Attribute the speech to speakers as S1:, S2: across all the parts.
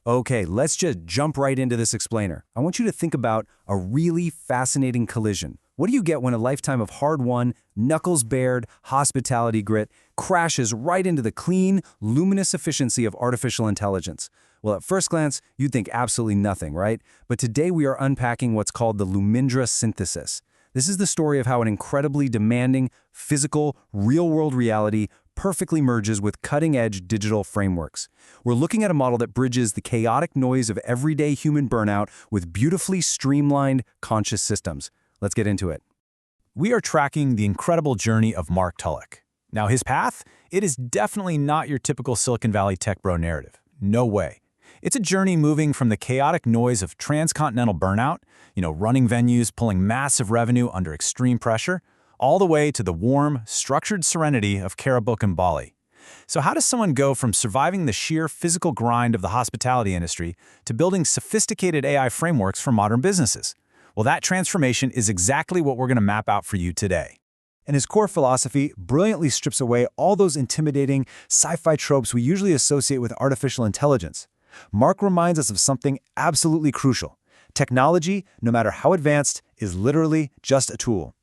S1: Okay, let's just jump right into this explainer. I want you to think about a really fascinating collision. What do you get when a lifetime of hard-won, knuckles-bared hospitality grit crashes right into the clean, luminous efficiency of artificial intelligence? Well, at first glance, you'd think absolutely nothing, right? But today we are unpacking what's called the Lumindra Synthesis. This is the story of how an incredibly demanding, physical, real-world reality perfectly merges with cutting-edge digital frameworks. We're looking at a model that bridges the chaotic noise of everyday human burnout with beautifully streamlined, conscious systems. Let's get into it.
S2: We are tracking the incredible journey of Mark Tulloch. Now, his path? It is definitely not your typical Silicon Valley tech bro narrative. No way. It's a journey moving from the chaotic noise of transcontinental burnout, running venues, pulling massive revenue under extreme pressure, all the way to the warm, structured serenity of Kerobokan, Bali. So how does someone go from surviving the sheer physical grind of the hospitality industry to building sophisticated AI frameworks for modern businesses? Well, that transformation is exactly what we're going to map out for you today.
S1: And his core philosophy brilliantly strips away all those intimidating sci-fi tropes we usually associate with artificial intelligence. Mark reminds us of something absolutely crucial. Technology, no matter how advanced, is literally just a tool.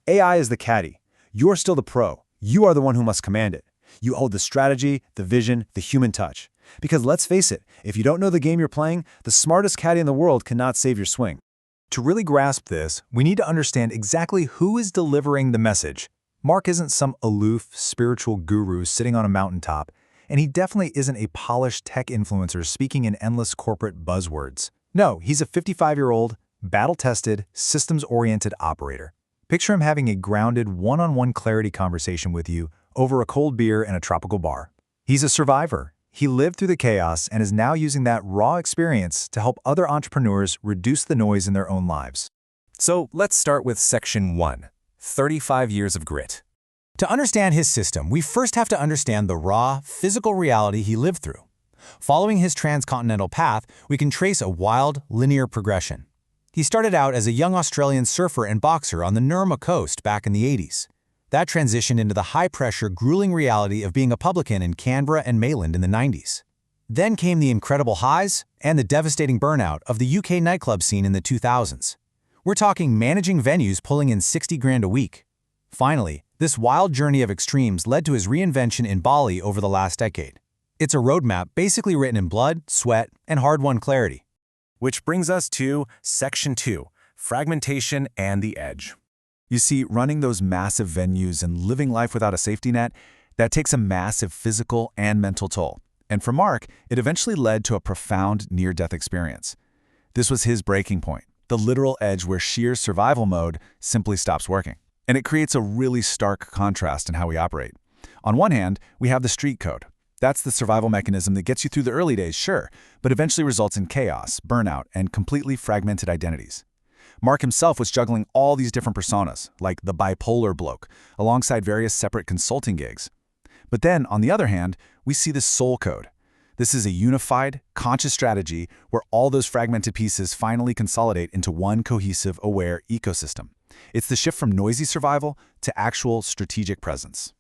S1: AI is the caddy. You're still the pro. You are the one who must command it. You hold the strategy, the vision, the human touch. Because let's face it, if you don't know the game you're playing, the smartest caddy in the world cannot save your swing.
S2: To really grasp this, we need to understand exactly who is delivering the message. Mark isn't some aloof, spiritual guru sitting on a mountaintop, and he definitely isn't a polished tech influencer speaking in endless corporate buzzwords. No, he's a 55-year-old, battle-tested, systems-oriented operator. Picture him having a grounded, one-on-one clarity conversation with you over a cold beer in a tropical bar. He's a survivor. He lived through the chaos and is now using that raw experience to help other entrepreneurs reduce the noise in their own lives.
S3: So let's start with Section 1, 35 years of grit.
S2: To understand his system, we first have to understand the raw, physical reality he lived through. Following his transcontinental path, we can trace a wild, linear progression. He started out as a young Australian surfer and boxer on the Nurma coast back in the 80s. That transitioned into the high-pressure, grueling reality of being a publican in Canberra and Mayland in the 90s. Then came the incredible highs and the devastating burnout of the UK nightclub scene in the 2000s. We're talking managing venues pulling in 60 grand a week. Finally, this wild journey of extremes led to his reinvention in Bali over the last decade. It's a roadmap basically written in blood, sweat, and hard-won clarity.
S3: Which brings us to Section 2, Fragmentation and the Edge.
S2: You see, running those massive venues and living life without a safety net, that takes a massive physical and mental toll. And for Mark, it eventually led to a profound near-death experience. This was his breaking point, the literal edge where sheer survival mode simply stops working. And it creates a really stark contrast in how we operate. On one hand, we have the street code. That's the survival mechanism that gets you through the early days, sure, but eventually results in chaos, burnout, and completely fragmented identities. Mark himself was juggling all these different personas, like the bipolar bloke, alongside various separate consulting gigs. But then, on the other hand, we see the soul code. This is a unified, conscious strategy where all those fragmented pieces finally consolidate into one cohesive, aware ecosystem. It's the shift from noisy survival to actual strategic presence.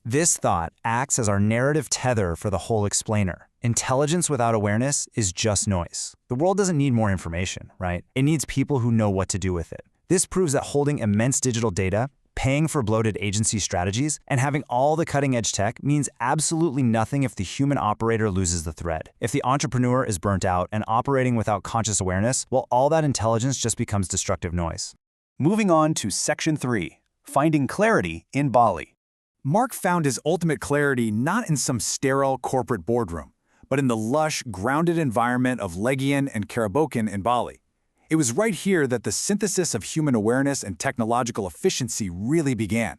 S4: This thought acts as our narrative tether for the whole explainer. Intelligence without awareness is just noise. The world doesn't need more information, right? It needs people who know what to do with it. This proves that holding immense digital data, paying for bloated agency strategies, and having all the cutting-edge tech means absolutely nothing if the human operator loses the thread. If the entrepreneur is burnt out and operating without conscious awareness, well, all that intelligence just becomes destructive noise.
S1: Moving on to Section 3, Finding Clarity in Bali.
S2: Mark found his ultimate clarity not in some sterile corporate boardroom, but in the lush, grounded environment of Legian and Kerobokan in Bali. It was right here that the synthesis of human awareness and technological efficiency really began.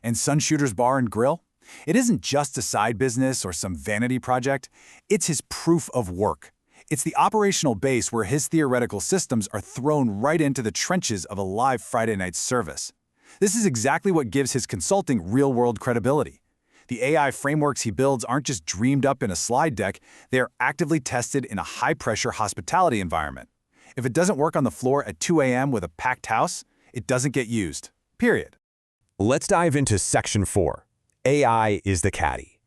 S2: And Sunshooters Bar and Grill? It isn't just a side business or some vanity project. It's his proof of work. It's the operational base where his theoretical systems are thrown right into the trenches of a live Friday night service. This is exactly what gives his consulting real-world credibility. The AI frameworks he builds aren't just dreamed up in a slide deck, they are actively tested in a high-pressure hospitality environment. If it doesn't work on the floor at 2 a.m. with a packed house, it doesn't get used. Period.
S3: Let's dive into Section 4, AI is the Caddy.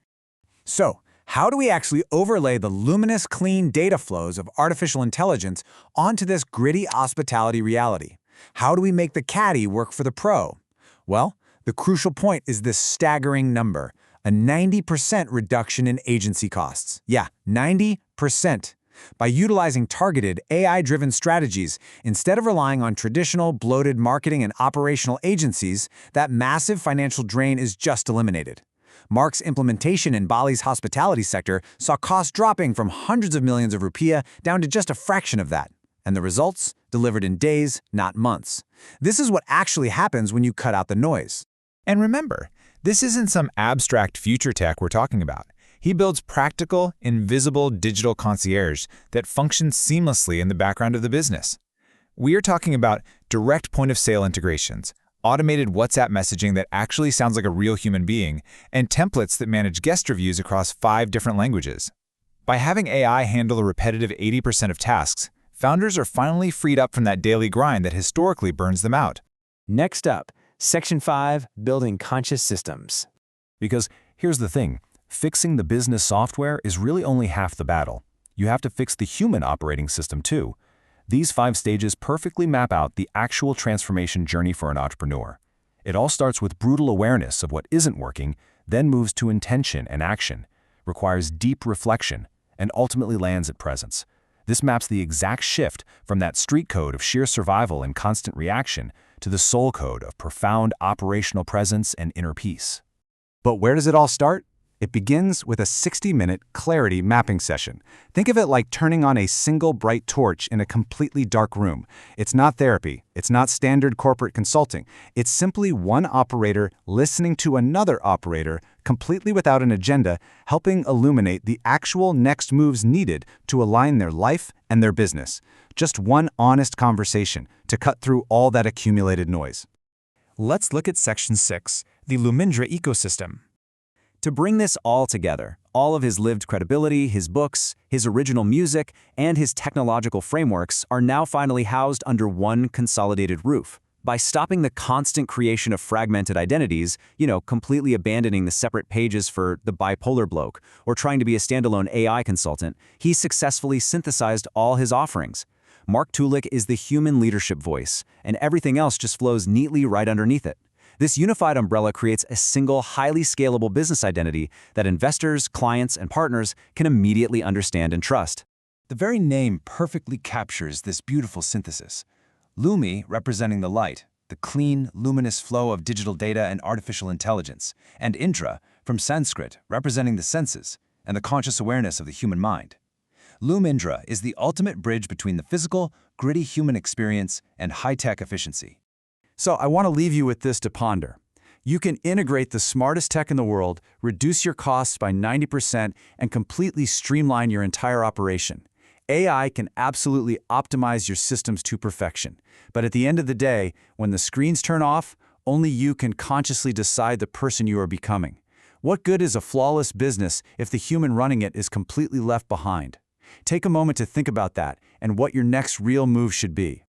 S4: So,
S5: How do we actually overlay the luminous, clean data flows of artificial intelligence onto this gritty hospitality reality? How do we make the caddy work for the pro? Well, the crucial point is this staggering number, a 90% reduction in agency costs. Yeah, 90%. By utilizing targeted, AI-driven strategies, instead of relying on traditional, bloated marketing and operational agencies, that massive financial drain is just eliminated. Mark's implementation in Bali's hospitality sector saw costs dropping from hundreds of millions of rupiah down to just a fraction of that. And the results? Delivered in days, not months. This is what actually happens when you cut out the noise.
S2: And remember, this isn't some abstract future tech we're talking about. He builds practical, invisible digital concierge that functions seamlessly in the background of the business. We are talking about direct point-of-sale integrations, automated WhatsApp messaging that actually sounds like a real human being, and templates that manage guest reviews across 5 different languages. By having AI handle the repetitive 80% of tasks, founders are finally freed up from that daily grind that historically burns them out.
S1: Next up, Section 5, Building Conscious Systems. Because here's the thing, fixing the business software is really only half the battle. You have to fix the human operating system too. These 5 stages perfectly map out the actual transformation journey for an entrepreneur. It all starts with brutal awareness of what isn't working, then moves to intention and action, requires deep reflection, and ultimately lands at presence. This maps the exact shift from that street code of sheer survival and constant reaction to the soul code of profound operational presence and inner peace.
S5: But where does it all start? It begins with a 60-minute clarity mapping session. Think of it like turning on a single bright torch in a completely dark room. It's not therapy. It's not standard corporate consulting. It's simply one operator listening to another operator, completely without an agenda, helping illuminate the actual next moves needed to align their life and their business. Just one honest conversation to cut through all that accumulated noise.
S6: Let's look at Section 6, the Lumindra ecosystem.
S1: To bring this all together, all of his lived credibility, his books, his original music, and his technological frameworks are now finally housed under one consolidated roof. By stopping the constant creation of fragmented identities, completely abandoning the separate pages for the bipolar bloke, or trying to be a standalone AI consultant, he successfully synthesized all his offerings. Mark Tulik is the human leadership voice, and everything else just flows neatly right underneath it. This unified umbrella creates a single, highly scalable business identity that investors, clients, and partners can immediately understand and trust.
S7: The very name perfectly captures this beautiful synthesis. Lumi representing the light, the clean, luminous flow of digital data and artificial intelligence, and Indra from Sanskrit representing the senses and the conscious awareness of the human mind. Lumindra is the ultimate bridge between the physical, gritty human experience and high-tech efficiency.
S5: So I want to leave you with this to ponder. You can integrate the smartest tech in the world, reduce your costs by 90%, and completely streamline your entire operation. AI can absolutely optimize your systems to perfection. But at the end of the day, when the screens turn off, only you can consciously decide the person you are becoming. What good is a flawless business if the human running it is completely left behind? Take a moment to think about that and what your next real move should be.